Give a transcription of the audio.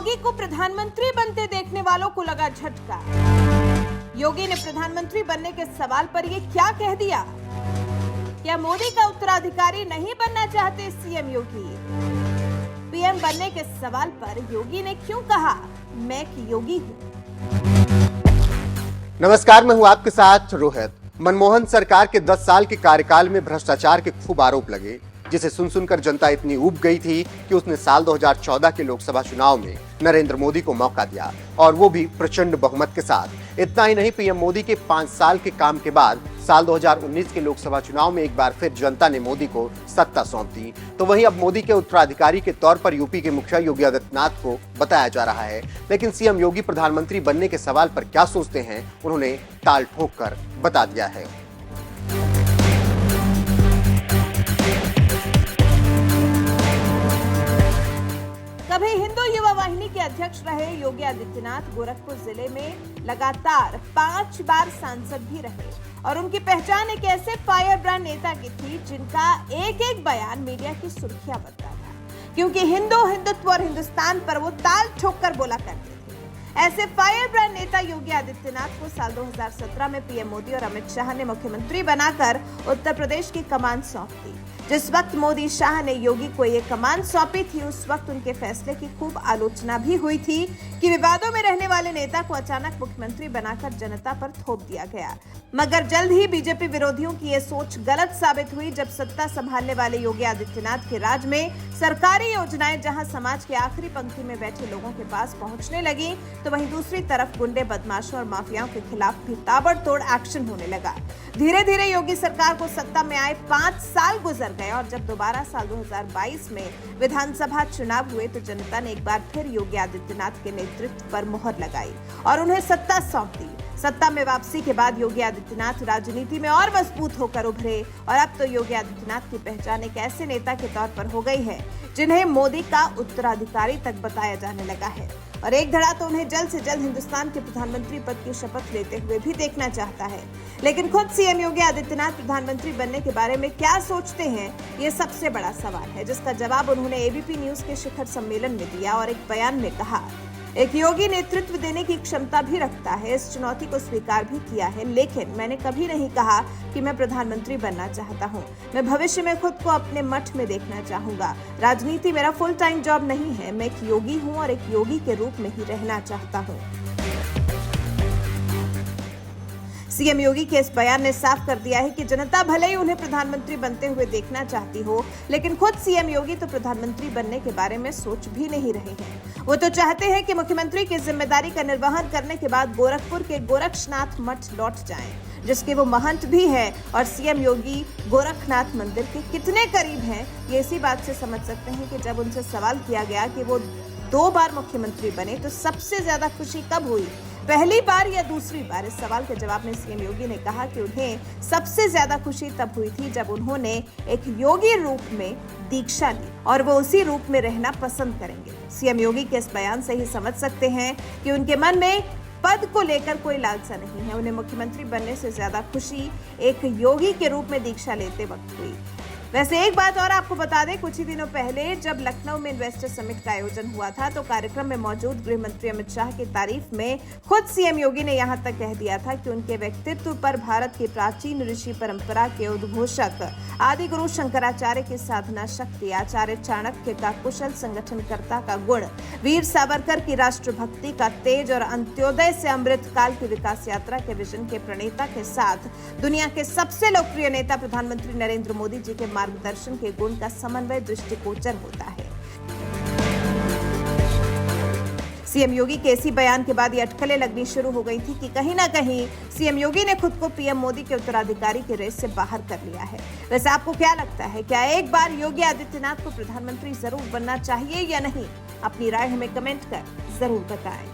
योगी को प्रधानमंत्री बनते देखने वालों को लगा झटका। योगी ने प्रधानमंत्री बनने के सवाल पर ये क्या कह दिया? क्या मोदी का उत्तराधिकारी नहीं बनना चाहते सीएम योगी? पीएम बनने के सवाल पर योगी ने क्यों कहा मैं एक योगी हूं? नमस्कार, मैं हूं आपके साथ रोहित। मनमोहन सरकार के 10 साल के कार्यकाल में भ्रष्टाचार के खूब आरोप लगे, जिसे सुन सुनकर जनता इतनी ऊब गई थी कि उसने साल 2014 के लोकसभा चुनाव में नरेंद्र मोदी को मौका दिया, और वो भी प्रचंड बहुमत के साथ। इतना ही नहीं, पीएम मोदी के 5 साल के काम के बाद साल 2019 के लोकसभा चुनाव में एक बार फिर जनता ने मोदी को सत्ता सौंप दी। तो वहीं अब मोदी के उत्तराधिकारी के तौर पर यूपी के मुखिया योगी आदित्यनाथ को बताया जा रहा है। लेकिन सीएम योगी प्रधानमंत्री बनने के सवाल पर क्या सोचते हैं, उन्होंने ताल ठोक कर बता दिया है। कभी हिंदू युवा वाहिनी के अध्यक्ष रहे योगी आदित्यनाथ गोरखपुर जिले में लगातार 5 बार सांसद भी रहे, और उनकी पहचान एक ऐसे फायर ब्रांड नेता की थी जिनका एक एक बयान मीडिया की सुर्खियां बनता था, क्योंकि हिंदुत्व और हिंदुस्तान पर वो ताल ठोक कर बोला करते थे। ऐसे फायर ब्रांड नेता योगी आदित्यनाथ को साल 2017 में पीएम मोदी और अमित शाह ने मुख्यमंत्री बनाकर उत्तर प्रदेश की कमान सौंप दी। जिस वक्त मोदी शाह ने योगी को ये कमान सौंपी थी, उस वक्त उनके फैसले की खूब आलोचना भी हुई थी कि विवादों में रहने वाले नेता को अचानक मुख्यमंत्री बनाकर जनता पर थोप दिया गया। मगर जल्द ही बीजेपी विरोधियों की ये सोच गलत साबित हुई, जब सत्ता संभालने वाले योगी आदित्यनाथ के राज में सरकारी योजनाएं जहां समाज के आखिरी पंक्ति में बैठे लोगों के पास पहुंचने लगी, तो वहीं दूसरी तरफ गुंडे, बदमाशों और माफियाओं के खिलाफ भी ताबड़तोड़ एक्शन होने लगा। धीरे धीरे योगी सरकार को सत्ता में आए 5 साल गुजर गए, और जब दोबारा साल 2022 में विधानसभा चुनाव हुए तो जनता ने एक बार फिर योगी आदित्यनाथ के नेतृत्व पर मोहर लगाई और उन्हें सत्ता सौंप दी। सत्ता में वापसी के बाद योगी आदित्यनाथ राजनीति में और मजबूत होकर उभरे, और अब तो योगी आदित्यनाथ की पहचान एक ऐसे नेता के तौर पर हो गई है जिन्हें मोदी का उत्तराधिकारी तक बताया जाने लगा है। और एक धड़ा तो उन्हें जल्द से जल्द हिंदुस्तान के प्रधानमंत्री पद की शपथ लेते हुए भी देखना चाहता है। लेकिन खुद सीएम योगी आदित्यनाथ प्रधानमंत्री बनने के बारे में क्या सोचते हैं, ये सबसे बड़ा सवाल है, जिसका जवाब उन्होंने एबीपी न्यूज के शिखर सम्मेलन में दिया और एक बयान में कहा। एक योगी नेतृत्व देने की क्षमता भी रखता है, इस चुनौती को स्वीकार भी किया है, लेकिन मैंने कभी नहीं कहा कि मैं प्रधानमंत्री बनना चाहता हूं। मैं भविष्य में खुद को अपने मठ में देखना चाहूंगा। राजनीति मेरा फुल टाइम जॉब नहीं है। मैं एक योगी हूं और एक योगी के रूप में ही रहना चाहता हूं। सीएम योगी के इस बयान ने साफ कर दिया है कि जनता भले ही उन्हें प्रधानमंत्री बनते हुए देखना चाहती हो, लेकिन खुद सीएम योगी तो प्रधानमंत्री बनने के बारे में सोच भी नहीं रहे हैं। वो तो चाहते हैं कि मुख्यमंत्री की जिम्मेदारी का निर्वहन करने के बाद गोरखपुर के गोरक्षनाथ मठ लौट जाएं, जिसके वो महंत भी है। और सीएम योगी गोरखनाथ मंदिर के कितने करीब हैं, ये इसी बात से समझ सकते हैं कि जब उनसे सवाल किया गया कि वो 2 बार मुख्यमंत्री बने तो सबसे ज्यादा खुशी कब हुई, पहली बार या दूसरी बार। इस सवाल के जवाब में सीएम योगी ने कहा कि उन्हें सबसे ज्यादा खुशी तब हुई थी जब उन्होंने एक योगी रूप में दीक्षा ली, और वो उसी रूप में रहना पसंद करेंगे। सीएम योगी के इस बयान से ही समझ सकते हैं कि उनके मन में पद को लेकर कोई लालसा नहीं है। उन्हें मुख्यमंत्री बनने से ज्यादा खुशी एक योगी के रूप में दीक्षा लेते वक्त हुई। वैसे एक बात और आपको बता दें, कुछ ही दिनों पहले जब लखनऊ में इन्वेस्टर समिट का आयोजन हुआ था, तो कार्यक्रम में मौजूद गृह मंत्री अमित शाह की तारीफ में खुद सीएम योगी ने यहां तक कह दिया था कि उनके व्यक्तित्व पर भारत की प्राचीन ऋषि परंपरा के उद्घोषक आदि गुरु शंकराचार्य की साधना शक्ति, आचार्य चाणक्य का कुशल संगठनकर्ता का गुण, वीर सावरकर की राष्ट्रभक्ति का तेज और अंत्योदय से अमृत काल की विकास यात्रा के विजन के प्रणेता के साथ दुनिया के सबसे लोकप्रिय नेता प्रधानमंत्री नरेंद्र मोदी जी के मार्गदर्शन के गुण का समन्वय दृष्टिगोचर होता है। सीएम योगी के इसी बयान के बाद ये अटकलें लगनी शुरू हो गई थी कि कहीं ना कहीं सीएम योगी ने खुद को पीएम मोदी के उत्तराधिकारी की रेस से बाहर कर लिया है। वैसे आपको क्या लगता है, क्या एक बार योगी आदित्यनाथ को प्रधानमंत्री जरूर बनना चाहिए या नहीं? अपनी राय हमें कमेंट कर जरूर बताएं।